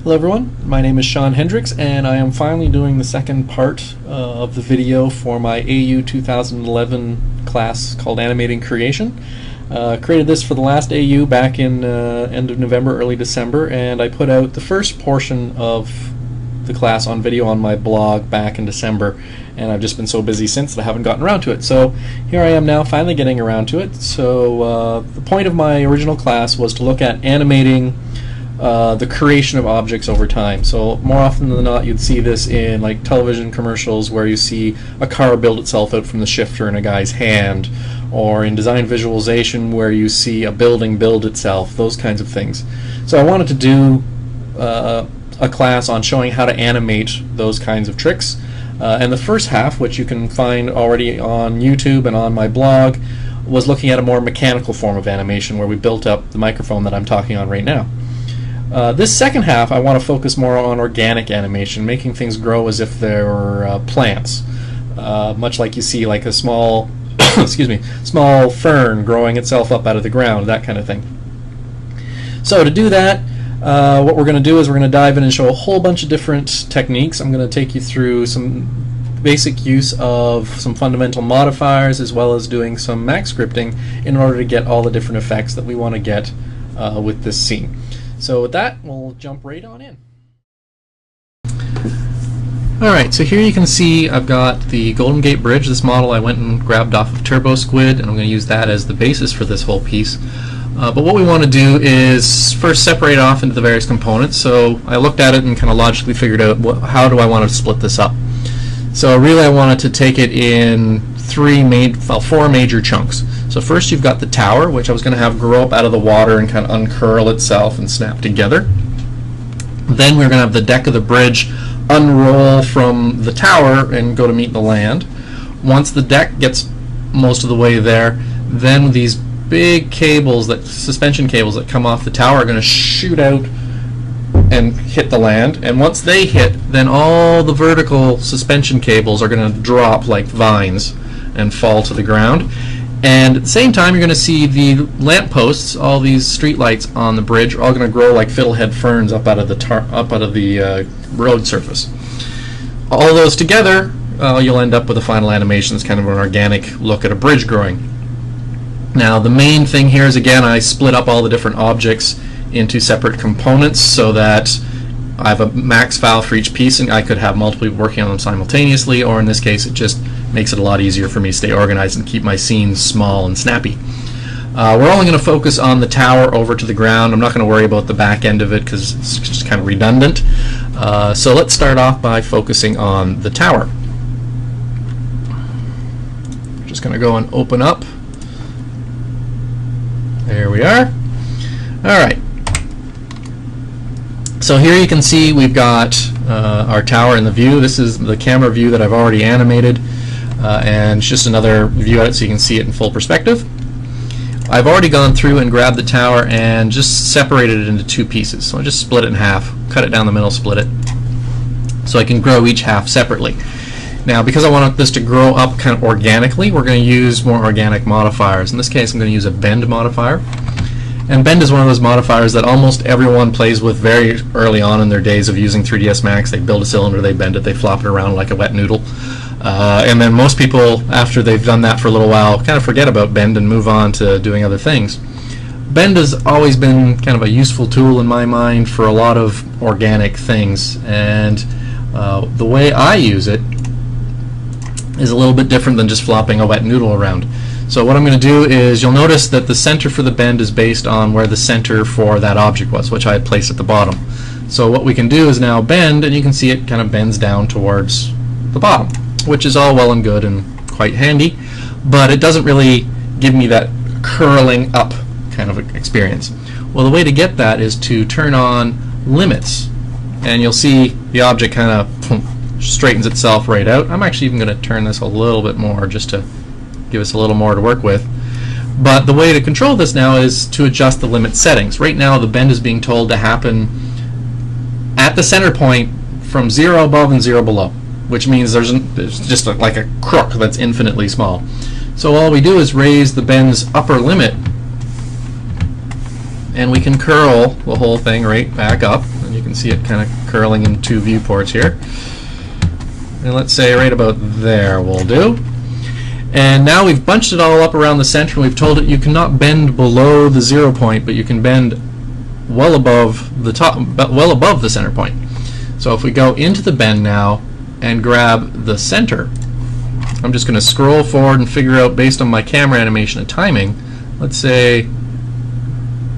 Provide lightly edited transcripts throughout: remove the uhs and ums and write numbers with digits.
Hello everyone, my name is Shawn Hendriks and I am finally doing the second part of the video for my AU 2011 class called Animating Creation. Created this for the last AU back in end of November, early December, and I put out the first portion of the class on video on my blog back in December, and I've just been so busy since that I haven't gotten around to it. So here I am now finally getting around to it. So the point of my original class was to look at animating the creation of objects over time. So more often than not you'd see this in like television commercials where you see a car build itself out from the shifter in a guy's hand, or in design visualization where you see a building build itself, those kinds of things. So I wanted to do a class on showing how to animate those kinds of tricks, and the first half, which you can find already on YouTube and on my blog, was looking at a more mechanical form of animation where we built up the microphone that I'm talking on right now. This second half I want to focus more on organic animation, making things grow as if they were plants, much like you see like a small small fern growing itself up out of the ground, that kind of thing. So to do that, what we're going to do is we're going to dive in and show a whole bunch of different techniques. I'm going to take you through some basic use of some fundamental modifiers as well as doing some Maxscripting in order to get all the different effects that we want to get with this scene. So with that, we'll jump right on in. Alright, so here you can see I've got the Golden Gate Bridge. This model I went and grabbed off of Turbo Squid, and I'm going to use that as the basis for this whole piece. But what we want to do is first separate off into the various components. So I looked at it and kind of logically figured out how do I want to split this up. So really I wanted to take it in four major chunks. So first you've got the tower, which I was going to have grow up out of the water and kind of uncurl itself and snap together. Then we're going to have the deck of the bridge unroll from the tower and go to meet the land. Once the deck gets most of the way there, then these big cables, suspension cables that come off the tower, are going to shoot out and hit the land, and once they hit, then all the vertical suspension cables are going to drop like vines and fall to the ground. And at the same time you're going to see the lampposts, all these street lights on the bridge, are all going to grow like fiddlehead ferns up out of the road surface. All those together, you'll end up with a final animation that's kind of an organic look at a bridge growing. Now the main thing here is, again, I split up all the different objects into separate components so that I have a max file for each piece and I could have multiple people working on them simultaneously, or in this case it just makes it a lot easier for me to stay organized and keep my scenes small and snappy. We're only going to focus on the tower over to the ground. I'm not going to worry about the back end of it because it's just kind of redundant. So let's start off by focusing on the tower. Just going to go and open up. There we are. Alright. So here you can see we've got our tower in the view. This is the camera view that I've already animated, and it's just another view at it so you can see it in full perspective. I've already gone through and grabbed the tower and just separated it into two pieces. So I just split it in half, cut it down the middle, split it, so I can grow each half separately. Now because I want this to grow up kind of organically, we're going to use more organic modifiers. In this case I'm going to use a bend modifier. And bend is one of those modifiers that almost everyone plays with very early on in their days of using 3ds Max. They build a cylinder, they bend it, they flop it around like a wet noodle. And then most people, after they've done that for a little while, kind of forget about bend and move on to doing other things. Bend has always been kind of a useful tool in my mind for a lot of organic things, and the way I use it is a little bit different than just flopping a wet noodle around. So what I'm going to do is, you'll notice that the center for the bend is based on where the center for that object was, which I had placed at the bottom. So what we can do is now bend, and you can see it kind of bends down towards the bottom, which is all well and good and quite handy, but it doesn't really give me that curling up kind of experience. Well, the way to get that is to turn on limits, and you'll see the object kind of straightens itself right out. I'm actually even going to turn this a little bit more just to give us a little more to work with. But the way to control this now is to adjust the limit settings. Right now the bend is being told to happen at the center point from 0 above and 0 below, which means there's just like a crook that's infinitely small. So all we do is raise the bend's upper limit and we can curl the whole thing right back up, and you can see it kind of curling in two viewports here. And let's say right about there will do. And now we've bunched it all up around the center, and we've told it you cannot bend below the 0 point, but you can bend well above the top, well above the center point. So if we go into the bend now and grab the center, I'm just going to scroll forward and figure out, based on my camera animation and timing, let's say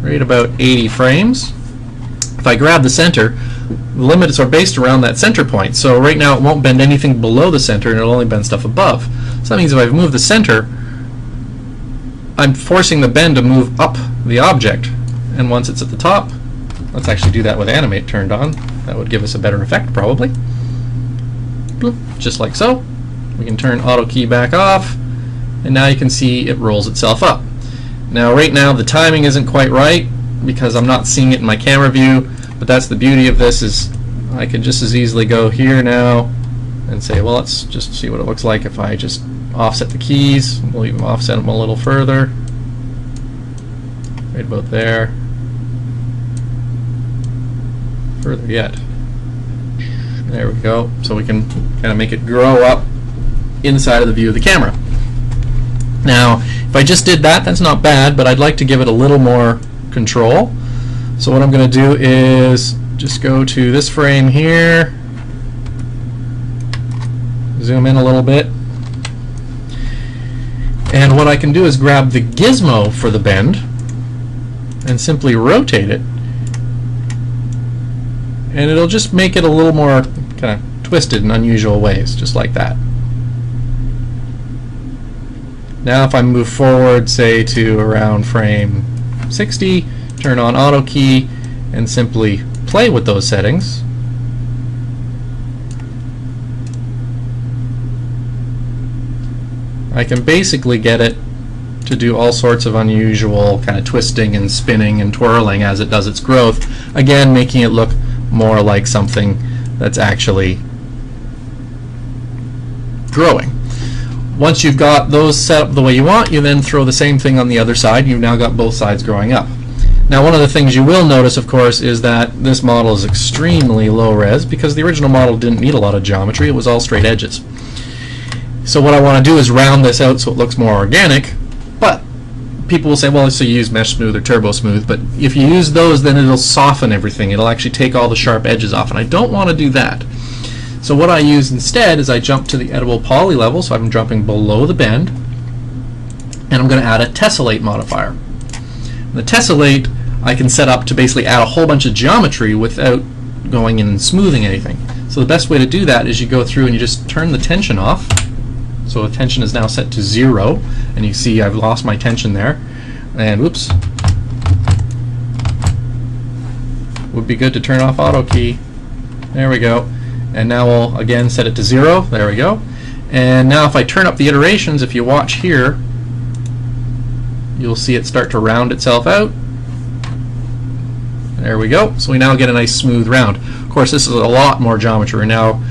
right about 80 frames. If I grab the center, the limits are based around that center point. So right now it won't bend anything below the center, and it'll only bend stuff above. So that means if I move the center, I'm forcing the bend to move up the object. And once it's at the top, let's actually do that with animate turned on. That would give us a better effect probably. Bloop, just like so. We can turn auto key back off, and now you can see it rolls itself up. Now right now the timing isn't quite right because I'm not seeing it in my camera view, but that's the beauty of this, is I could just as easily go here now and say, well, let's just see what it looks like if I just offset the keys. We'll even offset them a little further, right about there, further yet. There we go. So we can kind of make it grow up inside of the view of the camera. Now if I just did that, that's not bad, but I'd like to give it a little more control. So what I'm going to do is just go to this frame here, zoom in a little bit, and what I can do is grab the gizmo for the bend and simply rotate it, and it'll just make it a little more kind of twisted in unusual ways, just like that. Now if I move forward, say to around frame 60, turn on auto key and simply play with those settings, I can basically get it to do all sorts of unusual kind of twisting and spinning and twirling as it does its growth, again making it look more like something that's actually growing. Once you've got those set up the way you want, you then throw the same thing on the other side. You've now got both sides growing up. Now one of the things you will notice, of course, is that this model is extremely low res because the original model didn't need a lot of geometry. It was all straight edges. So what I want to do is round this out so it looks more organic, but people will say, well, so you use Mesh Smooth or Turbo Smooth, but if you use those, then it'll soften everything. It'll actually take all the sharp edges off, and I don't want to do that. So what I use instead is I jump to the editable poly level, so I'm jumping below the bend, and I'm going to add a Tessellate modifier. The Tessellate I can set up to basically add a whole bunch of geometry without going in and smoothing anything. So the best way to do that is you go through and you just turn the tension off. So the tension is now set to 0, and you see I've lost my tension there. And whoops. Would be good to turn off auto key. There we go. And now we'll again set it to 0. There we go. And now if I turn up the iterations, if you watch here, you'll see it start to round itself out. There we go. So we now get a nice smooth round. Of course, this is a lot more geometry. We're now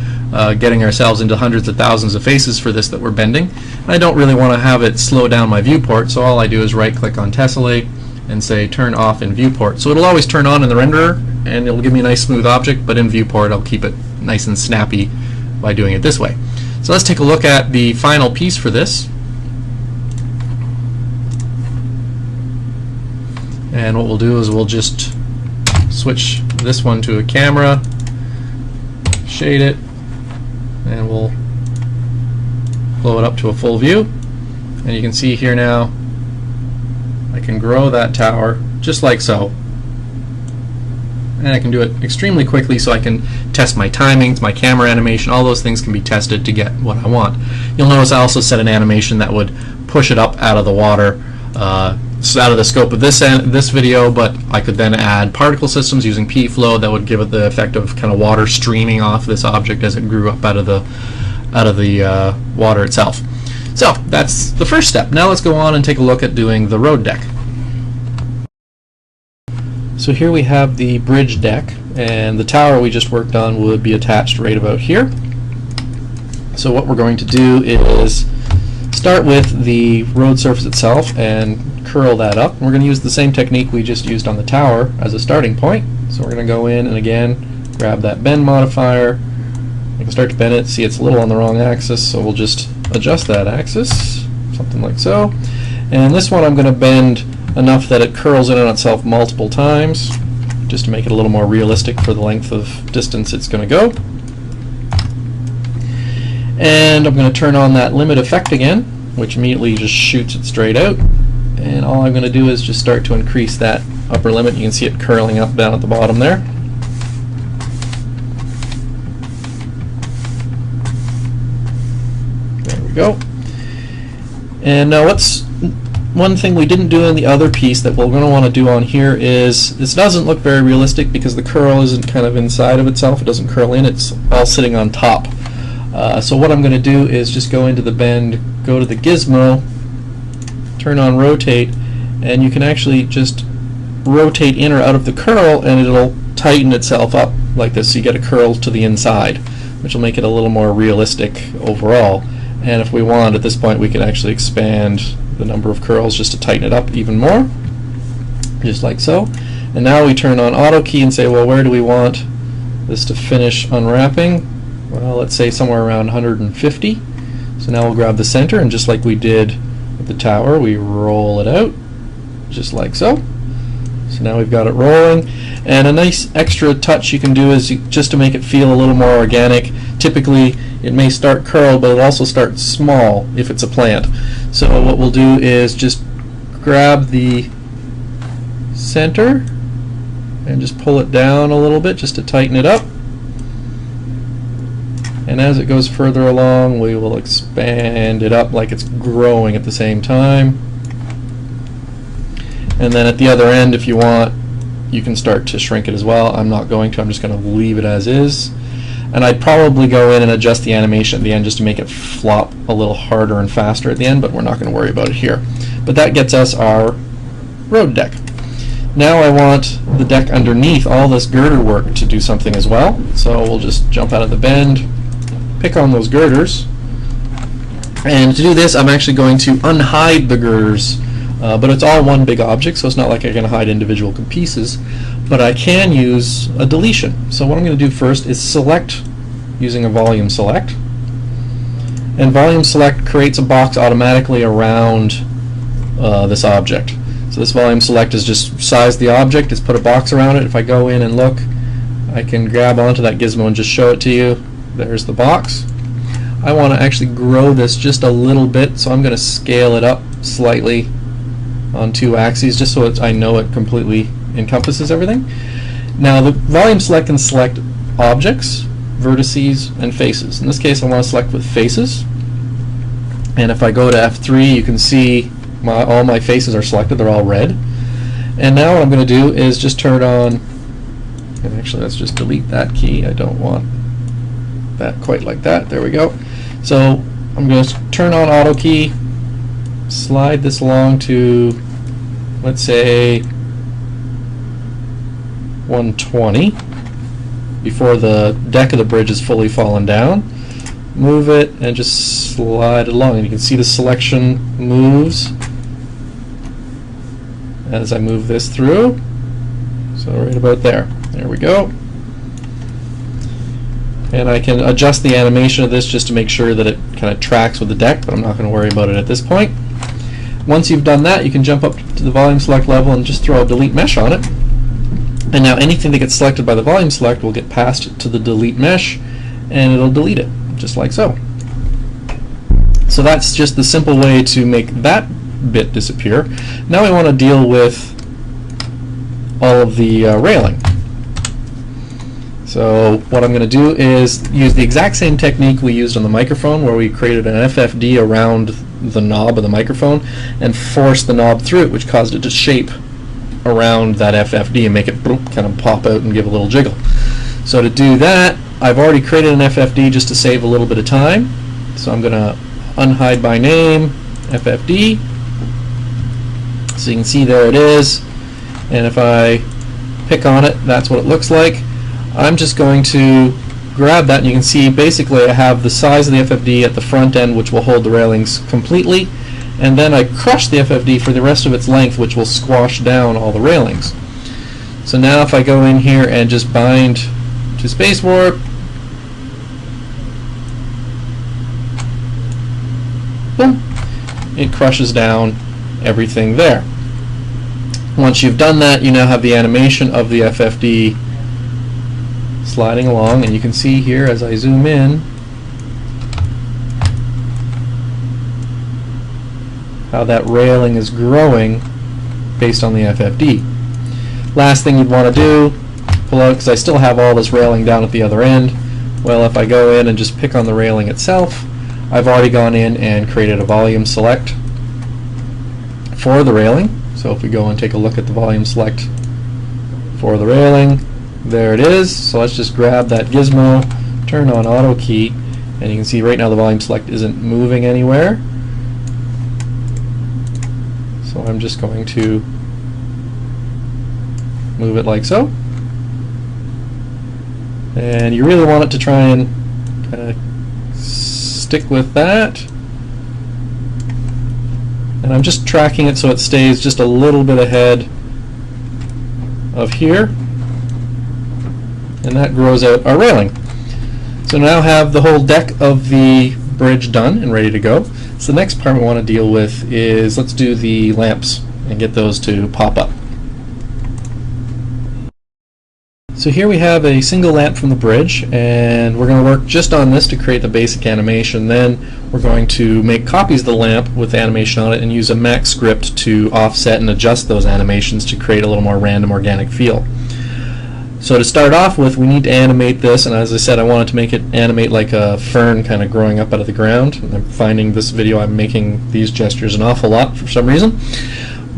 getting ourselves into hundreds of thousands of faces for this that we're bending. And I don't really want to have it slow down my viewport, so all I do is right-click on Tessellate and say turn off in viewport. So it'll always turn on in the renderer, and it'll give me a nice smooth object, but in viewport I'll keep it nice and snappy by doing it this way. So let's take a look at the final piece for this. And what we'll do is we'll just switch this one to a camera, shade it, and we'll blow it up to a full view. And you can see here now I can grow that tower just like so. And I can do it extremely quickly, so I can test my timings, my camera animation, all those things can be tested to get what I want. You'll notice I also set an animation that would push it up out of the water, so out of the scope of this video, but I could then add particle systems using P-flow that would give it the effect of kind of water streaming off this object as it grew up out of the water itself. So that's the first step. Now let's go on and take a look at doing the road deck. So here we have the bridge deck, and the tower we just worked on would be attached right about here. So what we're going to do is start with the road surface itself and curl that up. We're going to use the same technique we just used on the tower as a starting point. So we're going to go in and again grab that bend modifier. I can start to bend it. See, it's a little on the wrong axis, so we'll just adjust that axis, something like so. And this one I'm going to bend enough that it curls in on itself multiple times, just to make it a little more realistic for the length of distance it's going to go. And I'm going to turn on that limit effect again, which immediately just shoots it straight out. And all I'm going to do is just start to increase that upper limit. You can see it curling up down at the bottom there. There we go. And now one thing we didn't do in the other piece that we're going to want to do on here is, this doesn't look very realistic because the curl isn't kind of inside of itself. It doesn't curl in, it's all sitting on top. So what I'm going to do is just go into the bend, go to the gizmo, turn on rotate, and you can actually just rotate in or out of the curl and it'll tighten itself up like this, so you get a curl to the inside, which will make it a little more realistic overall. And if we want, at this point, we can actually expand the number of curls just to tighten it up even more, just like so. And now we turn on auto key and say, well, where do we want this to finish unwrapping? Well, let's say somewhere around 150. So now we'll grab the center, and just like we did with the tower, we roll it out, just like so. So now we've got it rolling. And a nice extra touch you can do is just to make it feel a little more organic. Typically, it may start curled, but it'll also start small if it's a plant. So what we'll do is just grab the center and just pull it down a little bit just to tighten it up. And as it goes further along, we will expand it up like it's growing at the same time. And then at the other end, if you want, you can start to shrink it as well. I'm not going to. I'm just going to leave it as is. And I'd probably go in and adjust the animation at the end just to make it flop a little harder and faster at the end, but we're not going to worry about it here. But that gets us our road deck. Now I want the deck underneath all this girder work to do something as well. So we'll just jump out of the bend, pick on those girders. And to do this, I'm actually going to unhide the girders. But it's all one big object, so it's not like I can hide individual pieces. But I can use a deletion. So what I'm going to do first is select using a volume select. And volume select creates a box automatically around this object. So this volume select is just size the object, it's put a box around it. If I go in and look, I can grab onto that gizmo and just show it to you. There's the box. I want to actually grow this just a little bit, so I'm going to scale it up slightly on 2 axes just so I know it completely encompasses everything. Now the volume select can select objects, vertices, and faces. In this case I want to select with faces, and if I go to F3 you can see all my faces are selected, they're all red. And now what I'm going to do is just turn on, and actually let's just delete that key, I don't want that quite like that, there we go. So I'm going to turn on auto key, slide this along to, let's say, 120 before the deck of the bridge is fully fallen down. Move it and just slide it along, and you can see the selection moves as I move this through. So right about there. There we go. And I can adjust the animation of this just to make sure that it kind of tracks with the deck, but I'm not going to worry about it at this point. Once you've done that, you can jump up to the volume select level and just throw a delete mesh on it. And now anything that gets selected by the volume select will get passed to the delete mesh, and it'll delete it, just like so. So that's just the simple way to make that bit disappear. Now we want to deal with all of the railing. So what I'm going to do is use the exact same technique we used on the microphone, where we created an FFD around the knob of the microphone and forced the knob through it, which caused it to shape around that FFD and make it kind of pop out and give a little jiggle. So to do that, I've already created an FFD just to save a little bit of time. So I'm going to unhide by name, FFD. So you can see there it is. And if I pick on it, that's what it looks like. I'm just going to grab that, and you can see basically I have the size of the FFD at the front end, which will hold the railings completely, and then I crush the FFD for the rest of its length, which will squash down all the railings. So now if I go in here and just bind to space warp. Boom. It crushes down everything there. Once you've done that, you now have the animation of the FFD sliding along, and you can see here as I zoom in how that railing is growing based on the FFD. Last thing you'd want to do, pull out, because I still have all this railing down at the other end. Well, if I go in and just pick on the railing itself, I've already gone in and created a volume select for the railing. So if we go and take a look at the volume select for the railing, there it is. So let's just grab that gizmo, turn on auto key, and you can see right now the volume select isn't moving anywhere. So I'm just going to move it like so. And you really want it to try and kind of stick with that. And I'm just tracking it so it stays just a little bit ahead of here, and that grows out our railing. So now have the whole deck of the bridge done and ready to go. So the next part we want to deal with is, let's do the lamps and get those to pop up. So here we have a single lamp from the bridge, and we're going to work just on this to create the basic animation. Then we're going to make copies of the lamp with animation on it and use a Maxscript to offset and adjust those animations to create a little more random organic feel. So to start off with, we need to animate this, and as I said, I wanted to make it animate like a fern kind of growing up out of the ground. And I'm finding this video I'm making these gestures an awful lot for some reason.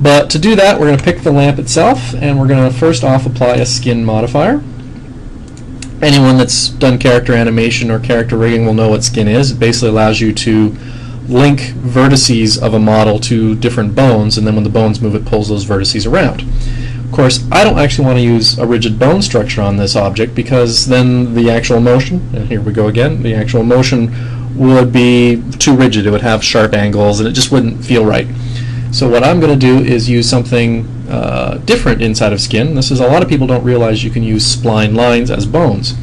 But to do that, we're going to pick the lamp itself, and we're going to first off apply a skin modifier. Anyone that's done character animation or character rigging will know what skin is. It basically allows you to link vertices of a model to different bones, and then when the bones move, it pulls those vertices around. Of course, I don't actually want to use a rigid bone structure on this object, because then the actual motion, and here we go again, the actual motion would be too rigid. It would have sharp angles, and it just wouldn't feel right. So what I'm going to do is use something different inside of skin. This is, a lot of people don't realize you can use spline lines as bones.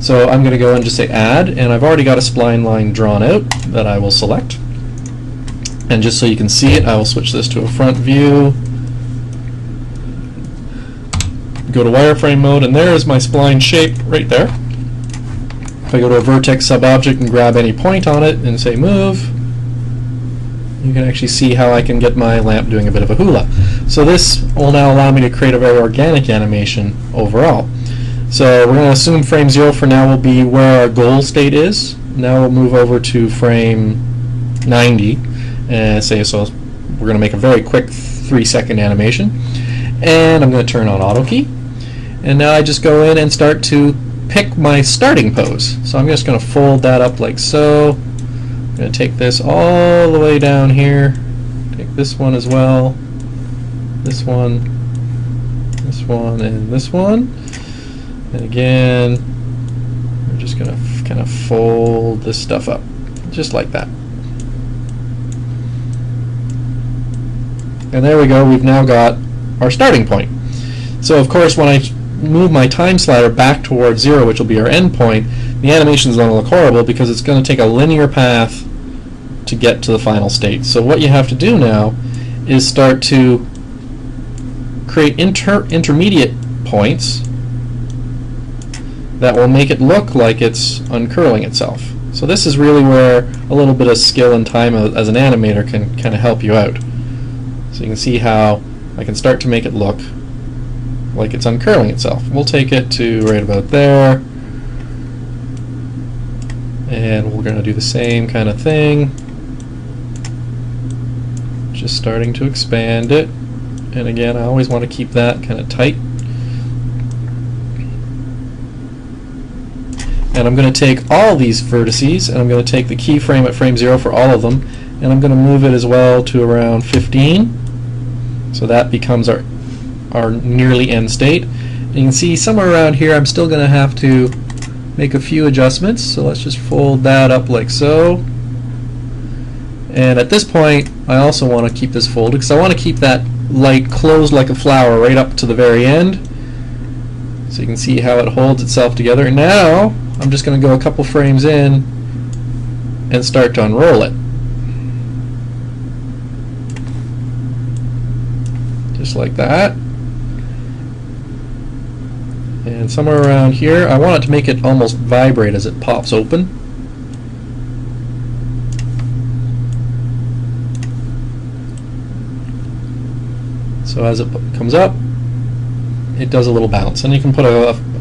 So I'm going to go and just say add, and I've already got a spline line drawn out that I will select. And just so you can see it, I will switch this to a front view. Go to wireframe mode, and there is my spline shape right there. If I go to a vertex subobject and grab any point on it and say move, you can actually see how I can get my lamp doing a bit of a hula. So this will now allow me to create a very organic animation overall. So we're going to assume frame 0 for now will be where our goal state is. Now we'll move over to frame 90 and say, so we're going to make a very quick 3-second animation. And I'm going to turn on auto key. And now I just go in and start to pick my starting pose. So I'm just going to fold that up like so. I'm going to take this all the way down here, take this one as well, this one, and this one. And again, we're just going to kind of fold this stuff up, just like that. And there we go, we've now got our starting point. So of course when I move my time slider back towards 0, which will be our end point, the animation is going to look horrible because it's going to take a linear path to get to the final state. So what you have to do now is start to create intermediate points that will make it look like it's uncurling itself. So this is really where a little bit of skill and time as an animator can kind of help you out. So you can see how I can start to make it look like it's uncurling itself. We'll take it to right about there, and we're going to do the same kind of thing, just starting to expand it. And again, I always want to keep that kind of tight. And I'm going to take all these vertices, and I'm going to take the keyframe at frame 0 for all of them, and I'm going to move it as well to around 15. So that becomes our nearly end state. And you can see somewhere around here I'm still going to have to make a few adjustments. So let's just fold that up like so. And at this point I also want to keep this folded because I want to keep that light closed like a flower right up to the very end. So you can see how it holds itself together. And now I'm just going to go a couple frames in and start to unroll it. Just like that. And somewhere around here, I want it to make it almost vibrate as it pops open. So as it comes up, it does a little bounce. And you can put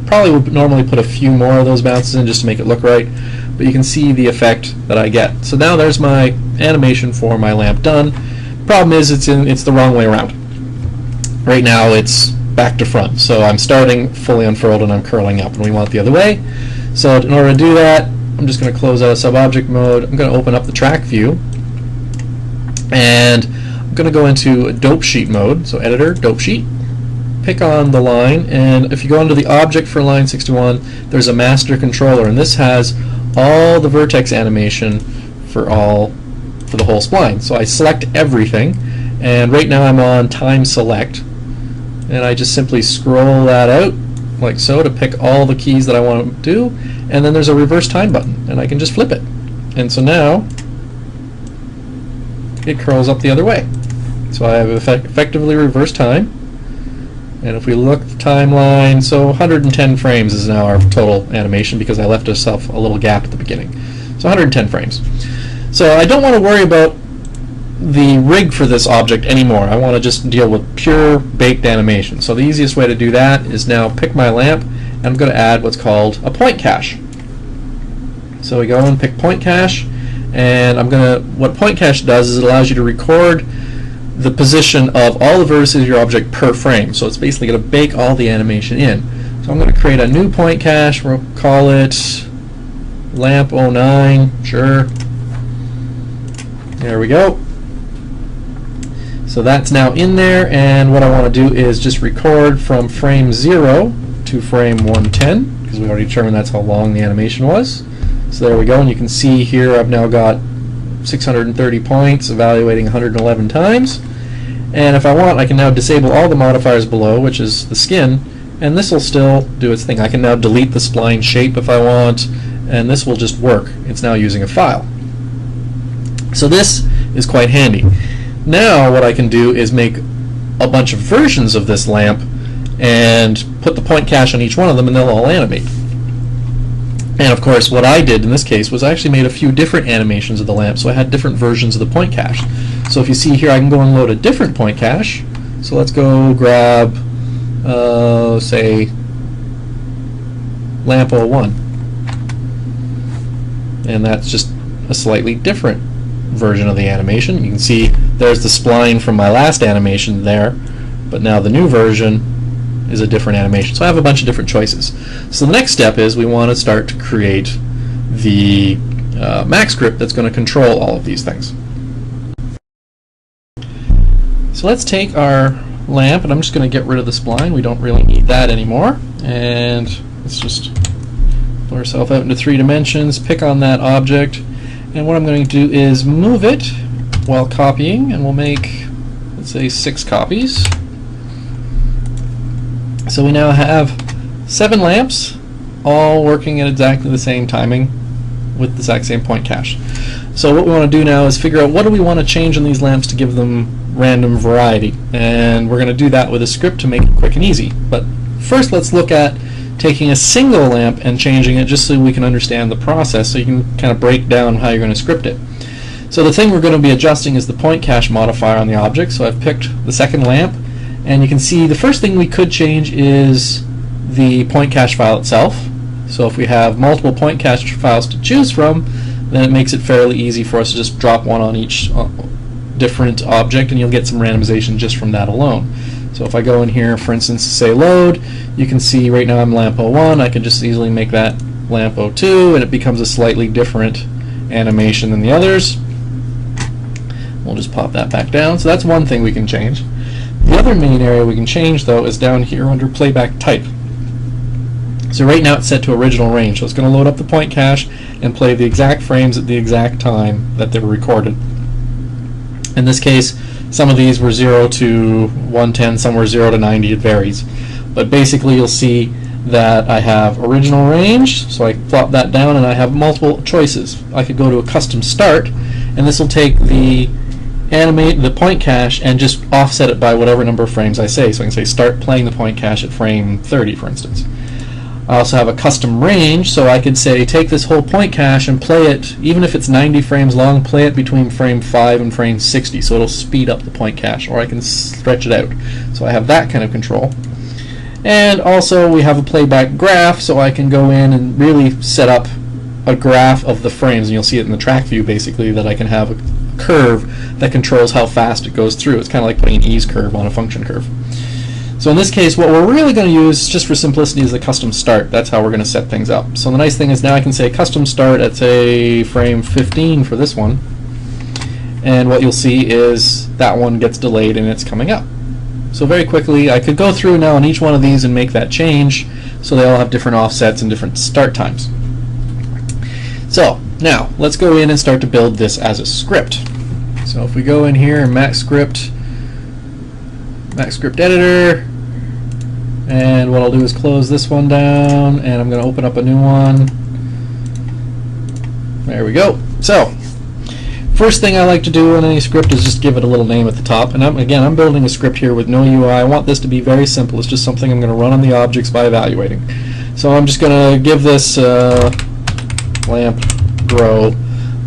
probably would normally put a few more of those bounces in just to make it look right, but you can see the effect that I get. So now there's my animation for my lamp done. Problem is it's the wrong way around. Right now it's back to front, so I'm starting fully unfurled and I'm curling up, and we want it the other way. So in order to do that, I'm just going to close out of sub-object mode. I'm going to open up the track view, and I'm going to go into dope sheet mode. So editor, dope sheet, pick on the line, and if you go into the object for line 61, there's a master controller, and this has all the vertex animation for the whole spline. So I select everything, and right now I'm on time select, and I just simply scroll that out like so to pick all the keys that I want to do, and then there's a reverse time button, and I can just flip it, and so now it curls up the other way. So I have effectively reverse time, and if we look at the timeline, so 110 frames is now our total animation because I left myself a little gap at the beginning. So 110 frames. So I don't want to worry about the rig for this object anymore. I want to just deal with pure baked animation. So the easiest way to do that is now pick my lamp, and I'm going to add what's called a point cache. So we go and pick point cache, and what point cache does is it allows you to record the position of all the vertices of your object per frame. So it's basically going to bake all the animation in. So I'm going to create a new point cache. We'll call it lamp 09. Sure. There we go. So that's now in there, and what I want to do is just record from frame 0 to frame 110, because we already determined that's how long the animation was. So there we go, and you can see here I've now got 630 points, evaluating 111 times. And if I want, I can now disable all the modifiers below, which is the skin, and this will still do its thing. I can now delete the spline shape if I want, and this will just work. It's now using a file. So this is quite handy. Now what I can do is make a bunch of versions of this lamp and put the point cache on each one of them, and they'll all animate. And of course what I did in this case was I actually made a few different animations of the lamp, so I had different versions of the point cache. So if you see here, I can go and load a different point cache. So let's go grab say lamp 01, and that's just a slightly different version of the animation. You can see there's the spline from my last animation there, but now the new version is a different animation. So I have a bunch of different choices. So the next step is we want to start to create the Maxscript that's going to control all of these things. So let's take our lamp, and I'm just going to get rid of the spline. We don't really need that anymore. And let's just pull ourselves out into 3 dimensions, pick on that object, and what I'm going to do is move it while copying, and we'll make, let's say, 6 copies. So we now have 7 lamps, all working at exactly the same timing with the exact same point cache. So what we want to do now is figure out what do we want to change in these lamps to give them random variety, and we're going to do that with a script to make it quick and easy. But first let's look at taking a single lamp and changing it, just so we can understand the process, so you can kind of break down how you're going to script it. So the thing we're going to be adjusting is the point cache modifier on the object. So I've picked the second lamp, and you can see the first thing we could change is the point cache file itself. So if we have multiple point cache files to choose from, then it makes it fairly easy for us to just drop one on each different object, and you'll get some randomization just from that alone. So if I go in here, for instance, say load, you can see right now I'm lamp 01. I can just easily make that lamp 02, and it becomes a slightly different animation than the others. We'll just pop that back down. So that's one thing we can change. The other main area we can change, though, is down here under playback type. So right now it's set to original range, so it's going to load up the point cache and play the exact frames at the exact time that they were recorded. In this case, some of these were 0 to 110, some were 0 to 90, it varies. But basically you'll see that I have original range, so I flop that down and I have multiple choices. I could go to a custom start, and this will take the point cache and just offset it by whatever number of frames I say. So I can say start playing the point cache at frame 30, for instance. I also have a custom range, so I could say take this whole point cache and play it, even if it's 90 frames long, play it between frame 5 and frame 60, so it'll speed up the point cache, or I can stretch it out. So I have that kind of control. And also we have a playback graph, so I can go in and really set up a graph of the frames, and you'll see it in the track view basically, that I can have a curve that controls how fast it goes through. It's kind of like putting an ease curve on a function curve. So in this case, what we're really going to use, just for simplicity, is the custom start. That's how we're going to set things up. So the nice thing is now I can say custom start at, say, frame 15 for this one, and what you'll see is that one gets delayed and it's coming up. So very quickly, I could go through now on each one of these and make that change, so they all have different offsets and different start times. So now let's go in and start to build this as a script. So if we go in here, Maxscript editor, and what I'll do is close this one down, and I'm going to open up a new one. There we go. So first thing I like to do in any script is just give it a little name at the top. And I'm building a script here with no UI. I want this to be very simple. It's just something I'm going to run on the objects by evaluating. So I'm just going to give this lamp grow.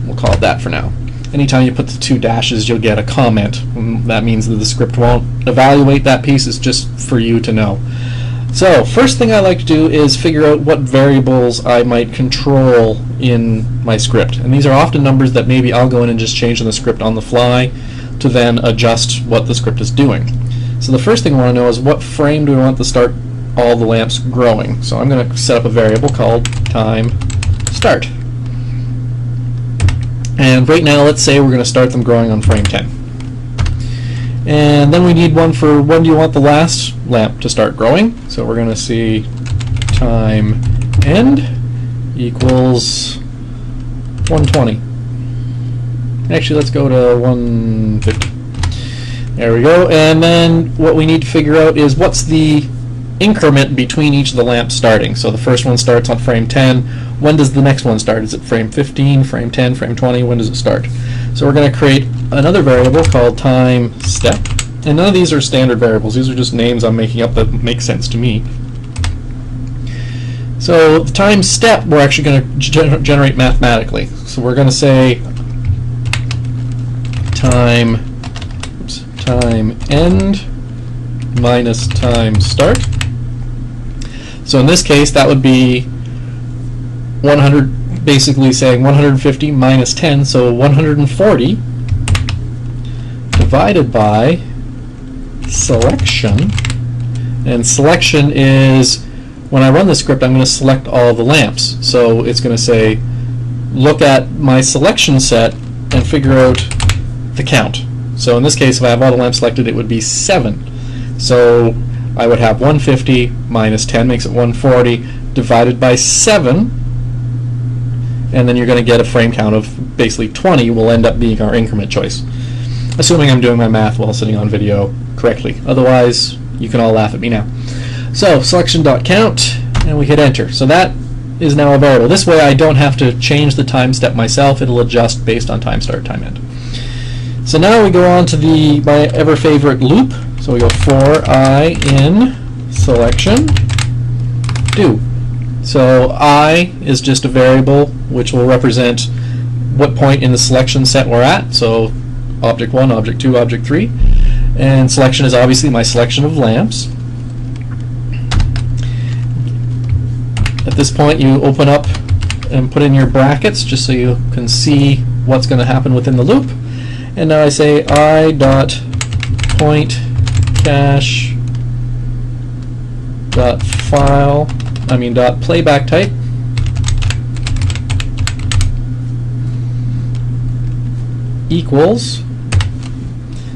We'll call it that for now. Anytime you put the two dashes, you'll get a comment. That means that the script won't evaluate that piece. It's just for you to know. So first thing I like to do is figure out what variables I might control in my script. And these are often numbers that maybe I'll go in and just change in the script on the fly to then adjust what the script is doing. So the first thing I want to know is what frame do I want to start all the lamps growing. So I'm going to set up a variable called time start. And right now, let's say we're going to start them growing on frame 10. And then we need one for when do you want the last lamp to start growing. So we're going to see time end equals 120. Actually, let's go to 150. There we go. And then what we need to figure out is what's the increment between each of the lamps starting. So the first one starts on frame 10. When does the next one start? Is it frame 15, frame 10, frame 20? When does it start? So we're going to create another variable called time step. And none of these are standard variables. These are just names I'm making up that make sense to me. So the time step we're actually going to generate mathematically. So we're going to say time end minus time start. So in this case, that would be 100, basically saying 150 minus 10, so 140 divided by selection. And selection is, when I run the script, I'm going to select all the lamps. So it's going to say, look at my selection set and figure out the count. So in this case, if I have all the lamps selected, it would be 7. So I would have 150 minus 10 makes it 140 divided by 7, and then you're going to get a frame count of basically 20 will end up being our increment choice, assuming I'm doing my math while sitting on video correctly. Otherwise, you can all laugh at me now. So selection.count, and we hit enter. So that is now a variable. This way I don't have to change the time step myself. It'll adjust based on time start, time end. So now we go on to my ever favorite loop. So we go for I in selection do. So I is just a variable which will represent what point in the selection set we're at. So object 1, object 2, object 3. And selection is obviously my selection of lamps. At this point you open up and put in your brackets just so you can see what's going to happen within the loop. And now I say I dot point cache dot dot playback type equals.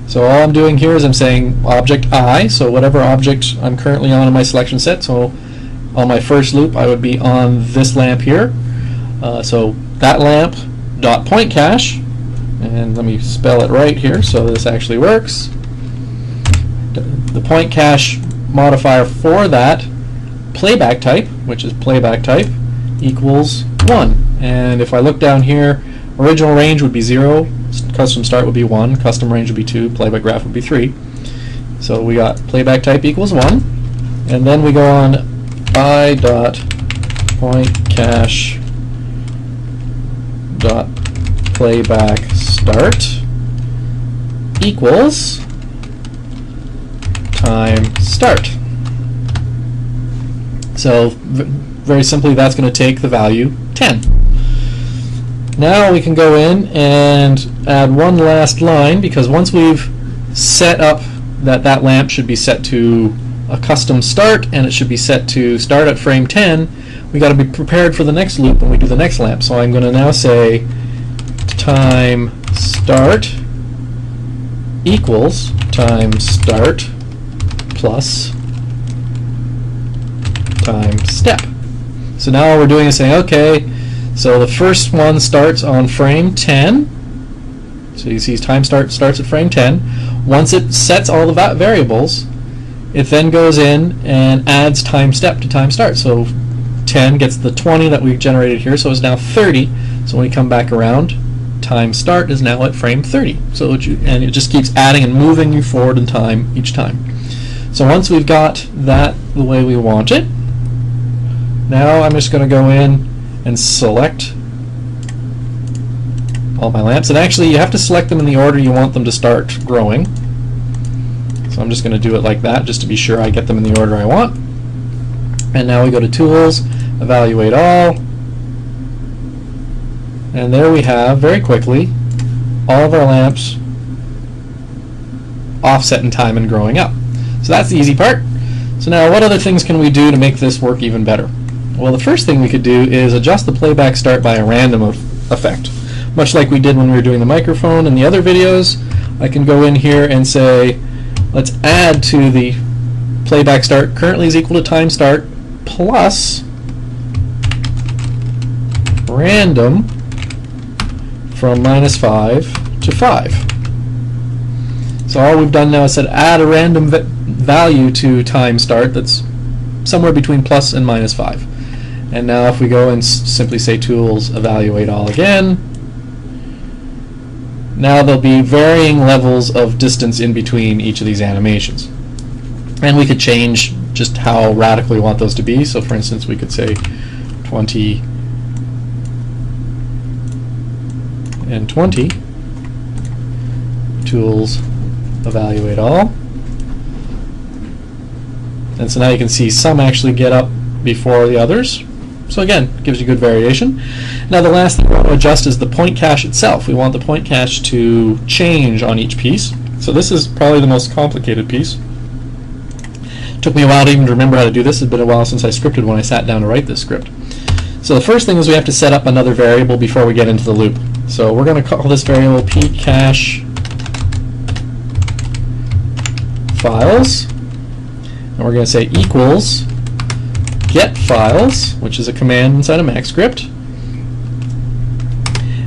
So all I'm doing here is I'm saying object I, so whatever object I'm currently on in my selection set. So on my first loop I would be on this lamp here. So that lamp dot point cache, and let me spell it right here so this actually works. The point cache modifier for that playback type, which is playback type, equals 1. And if I look down here, original range would be 0, custom start would be 1, custom range would be 2, playback graph would be 3. So we got playback type equals 1. And then we go on I dot point cache dot playback start equals time start. So very simply, that's going to take the value 10. Now we can go in and add one last line, because once we've set up that lamp should be set to a custom start and it should be set to start at frame 10, we got to be prepared for the next loop when we do the next lamp. So I'm going to now say time start equals time start plus time step. So now all we're doing is saying, okay, so the first one starts on frame 10. So you see time starts at frame 10. Once it sets all the variables, it then goes in and adds time step to time start. So 10 gets the 20 that we generated here, so it's now 30. So when we come back around, time start is now at frame 30. So and it just keeps adding and moving you forward in time each time. So once we've got that the way we want it, now I'm just going to go in and select all my lamps. And actually, you have to select them in the order you want them to start growing. So I'm just going to do it like that, just to be sure I get them in the order I want. And now we go to Tools, Evaluate All. And there we have, very quickly, all of our lamps offset in time and growing up. So that's the easy part. So now what other things can we do to make this work even better? Well, the first thing we could do is adjust the playback start by a random effect. Much like we did when we were doing the microphone and the other videos, I can go in here and say, let's add to the playback start currently is equal to time start plus random from -5 to 5. So all we've done now is said add a random value to time start that's somewhere between plus and -5. And now if we go and simply say Tools, Evaluate All again, now there'll be varying levels of distance in between each of these animations. And we could change just how radical we want those to be. So for instance, we could say 20 and 20. Tools, Evaluate All. And so now you can see some actually get up before the others. So again, gives you good variation. Now the last thing we want to adjust is the point cache itself. We want the point cache to change on each piece. So this is probably the most complicated piece. Took me a while to even remember how to do this. It's been a while since I scripted when I sat down to write this script. So the first thing is we have to set up another variable before we get into the loop. So we're going to call this variable pcache files. And we're going to say equals get files, which is a command inside of Maxscript.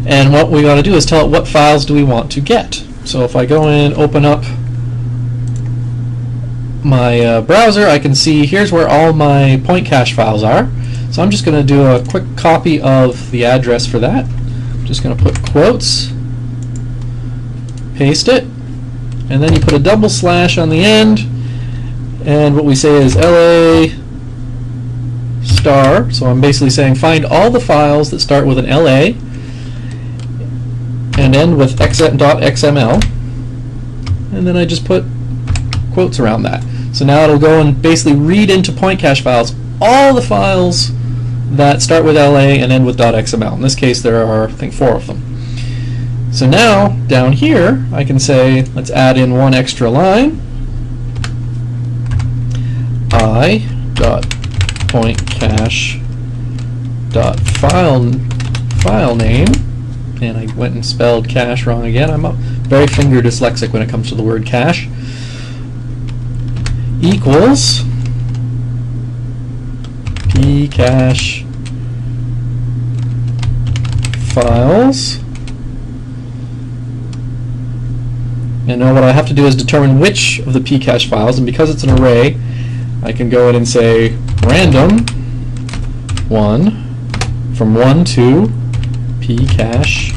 And what we got to do is tell it what files do we want to get. So if I go in, open up my browser, I can see here's where all my point cache files are. So I'm just going to do a quick copy of the address for that. I'm just going to put quotes, paste it, and then you put a double slash on the end, and what we say is LA star. So I'm basically saying find all the files that start with an LA and end with .xml, and then I just put quotes around that. So now it'll go and basically read into point cache files all the files that start with LA and end with .xml. In this case there are, I think, 4 of them. So now down here I can say let's add in one extra line. I.pointcache.file name, and I went and spelled cache wrong again. I'm very finger dyslexic when it comes to the word cache. Equals pcache files. And now what I have to do is determine which of the pcache files, and because it's an array, I can go in and say random 1 from 1 to pcache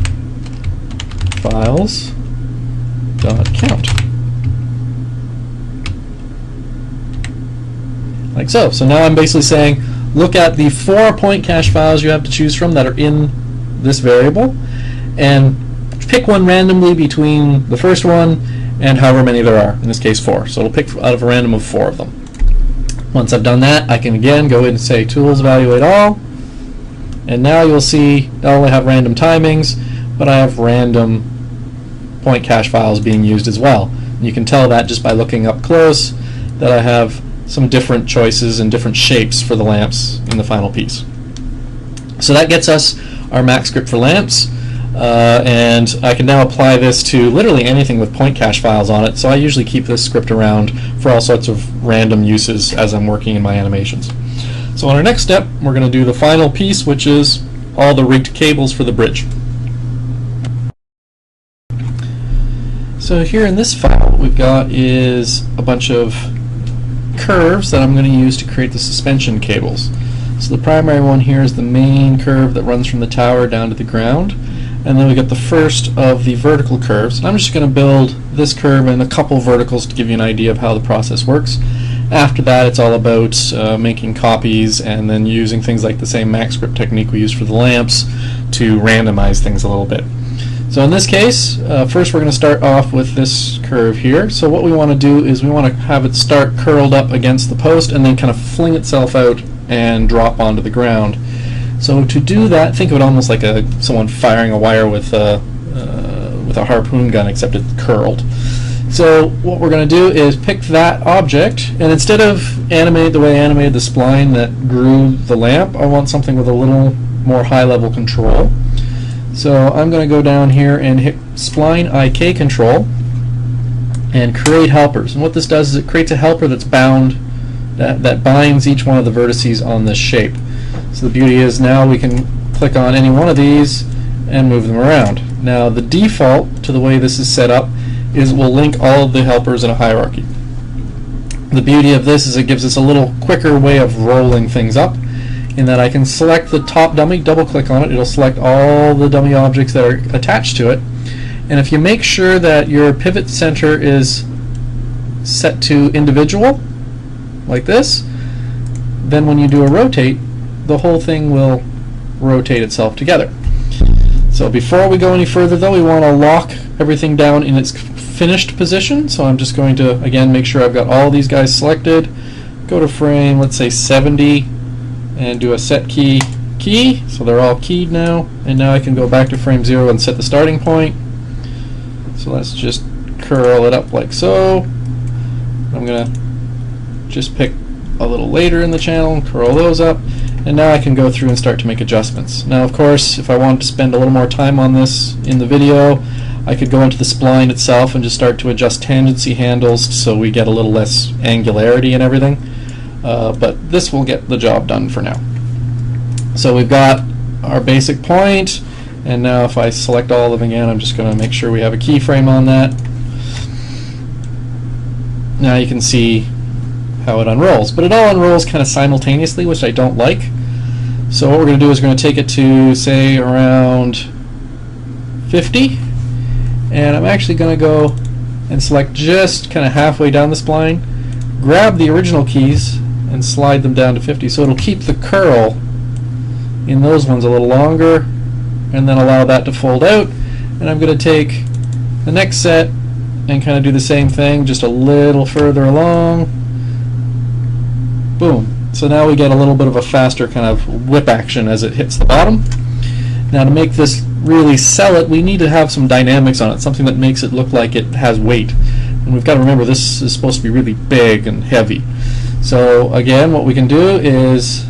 files dot count. Like so. So now I'm basically saying, look at the 4 point cache files you have to choose from that are in this variable, and pick one randomly between the first one and however many there are, in this case 4. So it'll pick out of a random of 4 of them. Once I've done that, I can again go in and say tools evaluate all, and now you'll see not only have random timings, but I have random point cache files being used as well. And you can tell that just by looking up close that I have some different choices and different shapes for the lamps in the final piece. So that gets us our Maxscript for lamps, and I can now apply this to literally anything with point cache files on it. So I usually keep this script around for all sorts of random uses as I'm working in my animations. So on our next step, we're going to do the final piece, which is all the rigged cables for the bridge. So here in this file, what we've got is a bunch of curves that I'm going to use to create the suspension cables. So the primary one here is the main curve that runs from the tower down to the ground, and then we get the first of the vertical curves. And I'm just going to build this curve and a couple verticals to give you an idea of how the process works. After that, it's all about making copies and then using things like the same Maxscript technique we used for the lamps to randomize things a little bit. So in this case, first we're going to start off with this curve here. So what we want to do is we want to have it start curled up against the post and then kind of fling itself out and drop onto the ground. So to do that, think of it almost like someone firing a wire with a harpoon gun, except it's curled. So what we're going to do is pick that object, and instead of animate the way I animated the spline that grew the lamp, I want something with a little more high-level control. So I'm going to go down here and hit Spline IK control and create helpers. And what this does is it creates a helper that's bound, that binds each one of the vertices on this shape. So the beauty is now we can click on any one of these and move them around. Now the default to the way this is set up is we'll link all of the helpers in a hierarchy. The beauty of this is it gives us a little quicker way of rolling things up, in that I can select the top dummy, double click on it, it'll select all the dummy objects that are attached to it, and if you make sure that your pivot center is set to individual, like this, then when you do a rotate, the whole thing will rotate itself together. So before we go any further though, we want to lock everything down in its finished position. So I'm just going to again make sure I've got all these guys selected, go to frame, let's say 70, and do a set key, so they're all keyed now, and now I can go back to frame 0 and set the starting point. So let's just curl it up like so. I'm gonna just pick a little later in the channel and curl those up, and now I can go through and start to make adjustments. Now of course, if I wanted to spend a little more time on this in the video, I could go into the spline itself and just start to adjust tangency handles so we get a little less angularity and everything. But this will get the job done for now. So we've got our basic point, and now if I select all of them again, I'm just going to make sure we have a keyframe on that. Now you can see how it unrolls, but it all unrolls kind of simultaneously, which I don't like. So what we're going to do is we're going to take it to, say, around 50, and I'm actually going to go and select just kind of halfway down the spline, grab the original keys and slide them down to 50, so it'll keep the curl in those ones a little longer, and then allow that to fold out. And I'm going to take the next set and kind of do the same thing, just a little further along. Boom. So now we get a little bit of a faster kind of whip action as it hits the bottom. Now to make this really sell it, we need to have some dynamics on it, something that makes it look like it has weight. And we've got to remember this is supposed to be really big and heavy. So again, what we can do is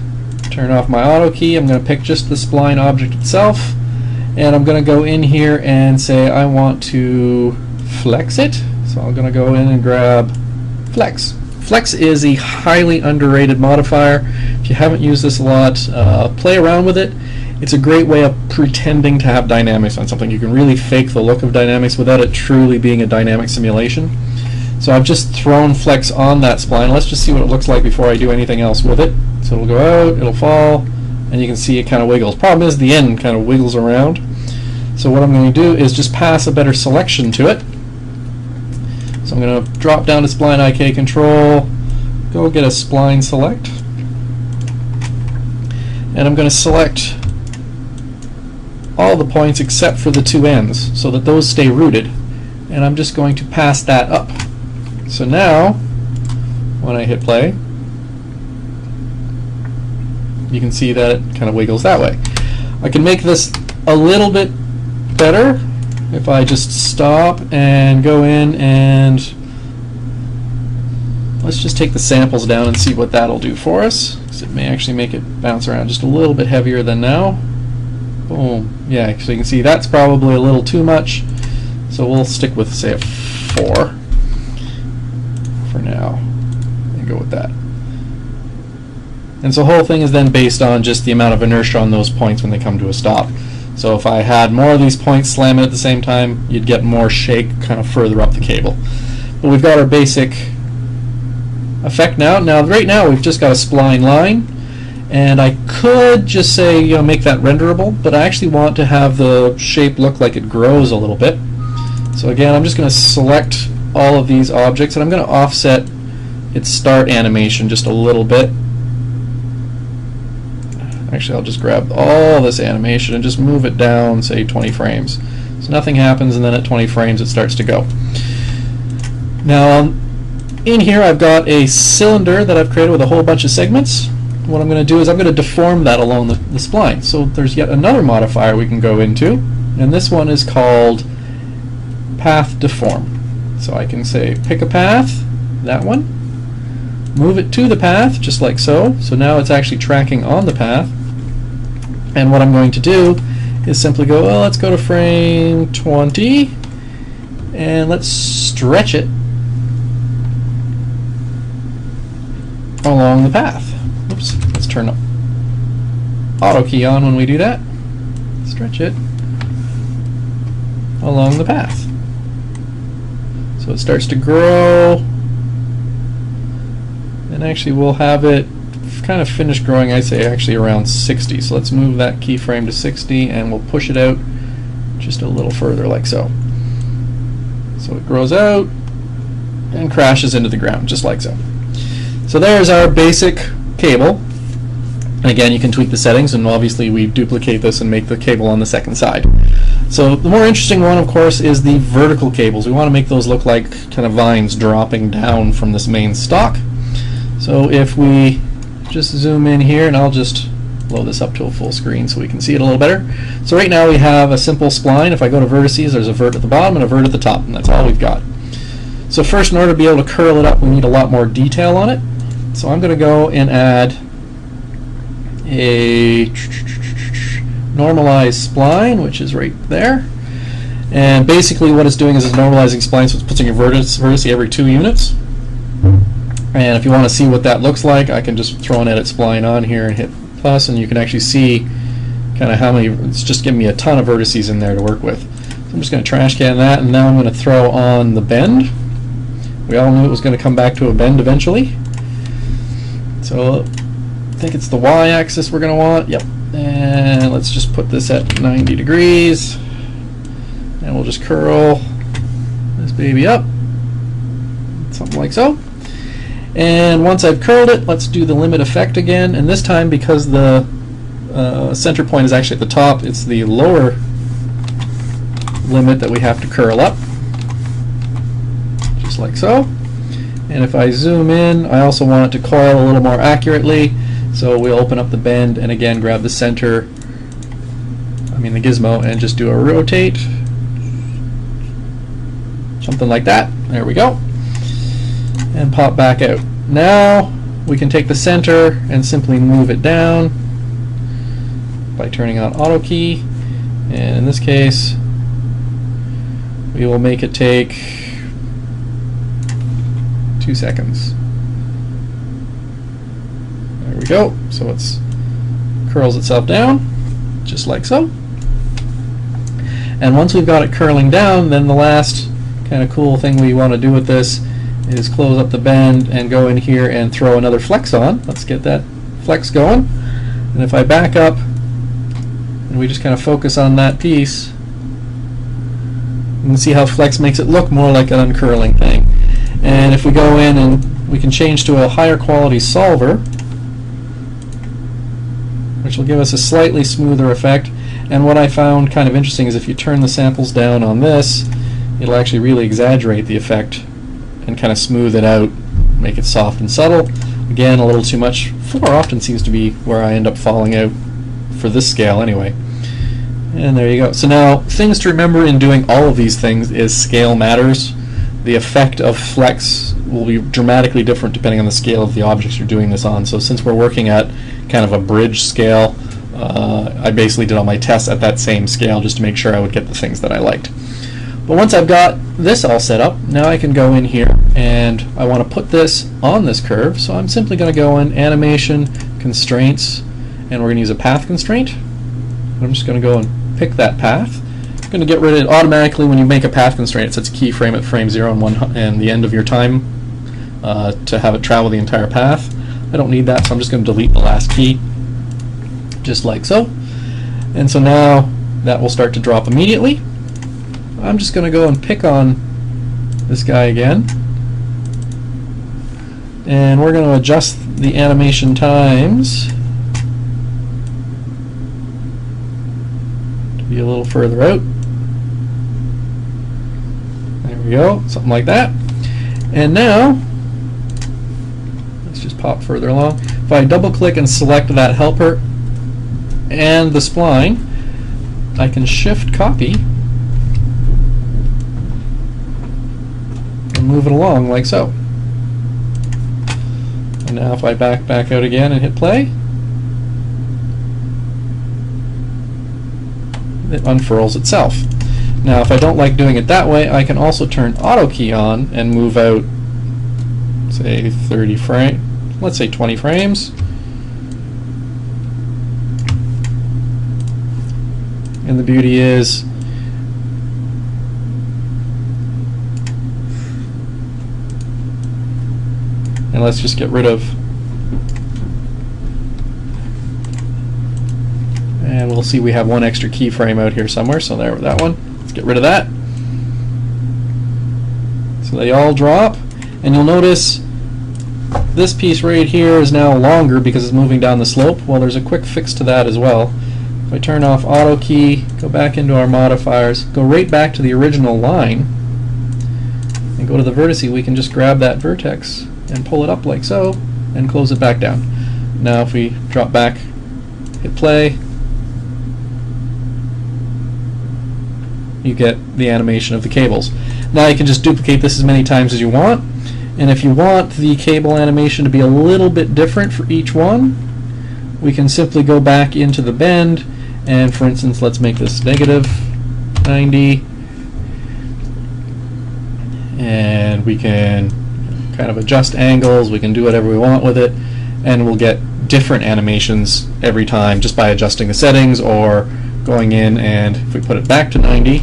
turn off my auto key. I'm going to pick just the spline object itself, and I'm going to go in here and say I want to flex it. So I'm going to go in and grab flex. Flex is a highly underrated modifier. If you haven't used this a lot, play around with it. It's a great way of pretending to have dynamics on something. You can really fake the look of dynamics without it truly being a dynamic simulation. So I've just thrown flex on that spline. Let's just see what it looks like before I do anything else with it. So it'll go out, it'll fall, and you can see it kind of wiggles. Problem is the end kind of wiggles around. So what I'm going to do is just pass a better selection to it. So I'm going to drop down to Spline IK Control, go get a spline select, and I'm going to select all the points except for the two ends so that those stay rooted, and I'm just going to pass that up. So now when I hit play, you can see that it kind of wiggles that way. I can make this a little bit better if I just stop and go in and let's just take the samples down and see what that'll do for us, because it may actually make it bounce around just a little bit heavier than now. Boom. Yeah, so you can see that's probably a little too much, so we'll stick with, say, a 4 for now and go with that. And so the whole thing is then based on just the amount of inertia on those points when they come to a stop. So if I had more of these points slamming at the same time, you'd get more shake kind of further up the cable. But we've got our basic effect now. Now, right now we've just got a spline line, and I could just say, you know, make that renderable, but I actually want to have the shape look like it grows a little bit. So again, I'm just going to select all of these objects, and I'm going to offset its start animation just a little bit. Actually, I'll just grab all this animation and just move it down, say 20 frames. So nothing happens, and then at 20 frames it starts to go. Now, in here I've got a cylinder that I've created with a whole bunch of segments. What I'm going to do is I'm going to deform that along the spline. So there's yet another modifier we can go into, and this one is called Path Deform. So I can say pick a path, that one, move it to the path, just like so. So now it's actually tracking on the path. And what I'm going to do is simply go, well, let's go to frame 20, and let's stretch it along the path. Oops, let's turn auto key on when we do that. Stretch it along the path. So it starts to grow, and actually we'll have it kind of finished growing, I say actually around 60. So let's move that keyframe to 60, and we'll push it out just a little further, like so. So it grows out and crashes into the ground, just like so. So there's our basic cable. And again, you can tweak the settings, and obviously we duplicate this and make the cable on the second side. So the more interesting one, of course, is the vertical cables. We want to make those look like kind of vines dropping down from this main stalk. So if we just zoom in here, and I'll just blow this up to a full screen so we can see it a little better. So right now we have a simple spline. If I go to vertices, there's a vert at the bottom and a vert at the top, and that's all we've got. So first, in order to be able to curl it up, we need a lot more detail on it. So I'm going to go and add a normalized spline, which is right there. And basically what it's doing is it's normalizing spline, so it's putting a vertex every 2 units. And if you want to see what that looks like, I can just throw an edit spline on here and hit plus, and you can actually see kind of how many. It's just giving me a ton of vertices in there to work with. So I'm just going to trash can that, and now I'm going to throw on the bend. We all knew it was going to come back to a bend eventually. So I think it's the y-axis we're going to want. Yep. And let's just put this at 90 degrees, and we'll just curl this baby up, something like so. And once I've curled it, let's do the limit effect again, and this time, because the center point is actually at the top, it's the lower limit that we have to curl up, just like so. And if I zoom in, I also want it to coil a little more accurately, so we'll open up the bend and again grab the center, the gizmo, and just do a rotate, something like that. There we go. And pop back out. Now we can take the center and simply move it down by turning on auto key, and in this case we will make it take 2 seconds. There we go. So it curls itself down just like so. And once we've got it curling down, then the last kind of cool thing we want to do with this is close up the bend and go in here and throw another flex on. Let's get that flex going. And if I back up and we just kind of focus on that piece, you can see how flex makes it look more like an uncurling thing. And if we go in and we can change to a higher quality solver, which will give us a slightly smoother effect. And what I found kind of interesting is if you turn the samples down on this, it'll actually really exaggerate the effect and kind of smooth it out, make it soft and subtle. Again, a little too much. 4 often seems to be where I end up falling out for this scale anyway. And there you go. So now, things to remember in doing all of these things is scale matters. The effect of flex will be dramatically different depending on the scale of the objects you're doing this on. So since we're working at kind of a bridge scale, I basically did all my tests at that same scale just to make sure I would get the things that I liked. But once I've got this all set up, now I can go in here and I want to put this on this curve. So I'm simply going to go in Animation, Constraints, and we're going to use a Path Constraint. I'm just going to go and pick that path. I'm going to get rid of it automatically. When you make a path constraint, it sets a keyframe at frame 0 and the end of your time to have it travel the entire path. I don't need that, so I'm just going to delete the last key, just like so. And so now that will start to drop immediately. I'm just going to go and pick on this guy again, and we're going to adjust the animation times to be a little further out. There we go, something like that. And now let's just pop further along. If I double click and select that helper and the spline, I can shift copy and move it along like so. And now if I back out again and hit play, it unfurls itself. Now if I don't like doing it that way, I can also turn auto key on and move out, say 30 frames, let's say 20 frames. And the beauty is and let's just get rid of, and we'll see we have one extra keyframe out here somewhere, so there, that one. Let's get rid of that. So they all drop, and you'll notice this piece right here is now longer because it's moving down the slope. Well, there's a quick fix to that as well. If I turn off auto key, go back into our modifiers, go right back to the original line, and go to the vertice, we can just grab that vertex and pull it up like so, and close it back down. Now if we drop back, hit play, you get the animation of the cables. Now you can just duplicate this as many times as you want, and if you want the cable animation to be a little bit different for each one, we can simply go back into the bend, and for instance, let's make this negative 90, and we can kind of adjust angles, we can do whatever we want with it, and we'll get different animations every time just by adjusting the settings or going in, and if we put it back to 90,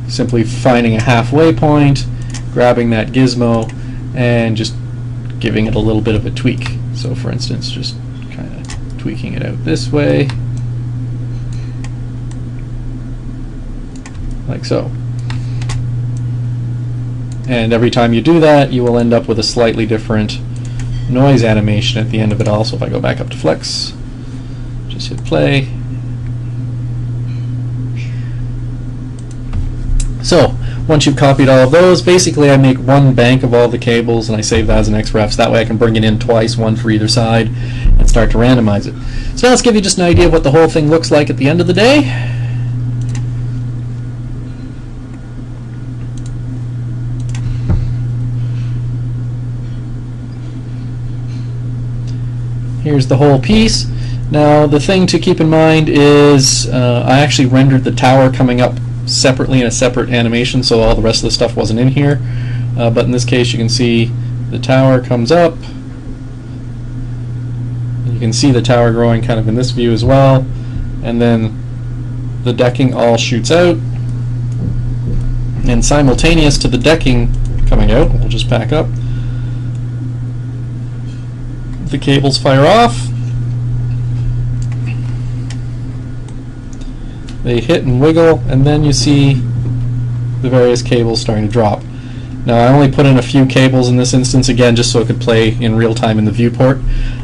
simply finding a halfway point, grabbing that gizmo, and just giving it a little bit of a tweak. So for instance, just kind of tweaking it out this way, like so. And every time you do that, you will end up with a slightly different noise animation at the end of it all. So if I go back up to flex, just hit play. So once you've copied all of those, basically I make one bank of all the cables and I save that as an XREF, so that way I can bring it in twice, one for either side, and start to randomize it. So now let's give you just an idea of what the whole thing looks like at the end of the day. Here's the whole piece. Now the thing to keep in mind is I actually rendered the tower coming up separately in a separate animation, so all the rest of the stuff wasn't in here. But in this case you can see the tower comes up. You can see the tower growing kind of in this view as well. And then the decking all shoots out. And simultaneous to the decking coming out, we'll just back up, the cables fire off. They hit and wiggle, and then you see the various cables starting to drop. Now I only put in a few cables in this instance, again, just so it could play in real time in the viewport,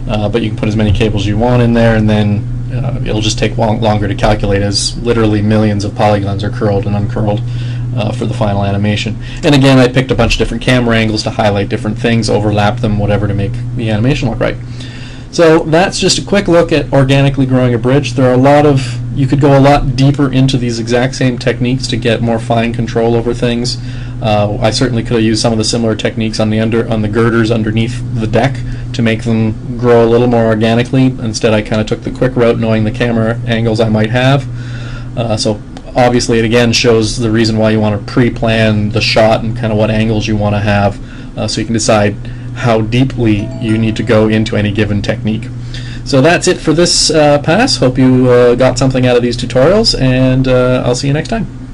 but you can put as many cables as you want in there, and then it'll just take longer to calculate, as literally millions of polygons are curled and uncurled for the final animation. And again, I picked a bunch of different camera angles to highlight different things, overlap them, whatever, to make the animation look right. So that's just a quick look at organically growing a bridge. There are you could go a lot deeper into these exact same techniques to get more fine control over things. I certainly could have used some of the similar techniques on the girders underneath the deck to make them grow a little more organically. Instead, I kind of took the quick route, knowing the camera angles I might have. So obviously, it again shows the reason why you want to pre-plan the shot and kind of what angles you want to have, so you can decide how deeply you need to go into any given technique. So that's it for this pass. Hope you got something out of these tutorials, and I'll see you next time.